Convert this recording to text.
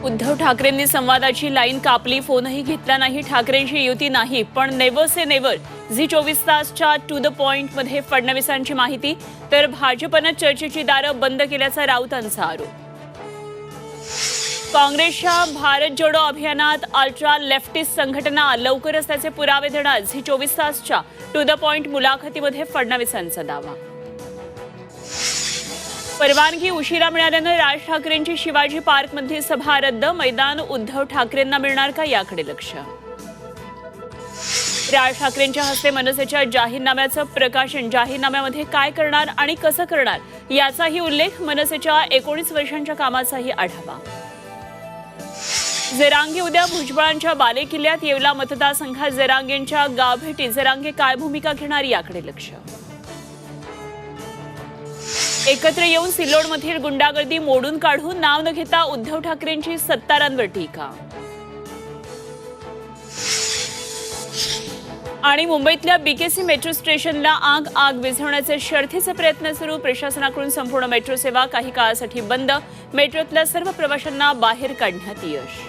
उद्धव ठाकरेंनी संवादाची लाईन कापली, फोनही घेतला नाही. ठाकरेंची युती नाही, पण नेव्हर से नेव्हर. झी 24 तासच्या टू द पॉइंट मध्ये फडणवीसांची माहिती, तर भाजपनं चर्चेची दारं बंद केल्याचा राऊतांचा आरोप. काँग्रेसच्या भारत जोडो अभियानात अल्ट्रा लेफ्टिस्ट संघटना लवकरच त्याचे पुरावे देणार. झी 24 तासच्या टू द पॉइंट मुलाखतीमध्ये फडणवीसांचा दावा. परवानगी उशिरा मिळाल्यानं राज ठाकरेंची शिवाजी पार्कमधली सभा रद्द. मैदान उद्धव ठाकरेंना मिळणार का, याकडे लक्ष. राज ठाकरेंच्या हस्ते मनसेच्या जाहीरनाम्याचं प्रकाशन. जाहीरनाम्यामध्ये काय करणार आणि कसं करणार याचाही उल्लेख. मनसेच्या 19 वर्षांच्या कामाचाही आढावा. जरांगे उद्या भुजबळांच्या बालेकिल्ल्यात. येवला मतदारसंघात जरांगेंच्या गावभेटी. जरांगे काय भूमिका घेणार याकडे लक्ष. एकत्र येऊन सिल्लोडमधील गुंडागर्दी मोडून काढून नाव न घेता उद्धव ठाकरेंची सत्तारांवर टीका. आणि मुंबईतल्या बीकेसी मेट्रो स्टेशनला आग विझवण्याचे शर्थीचे प्रयत्न सुरू. प्रशासनाकडून संपूर्ण मेट्रो सेवा काही काळासाठी बंद. मेट्रोतल्या सर्व प्रवाशांना बाहेर काढण्यात यश.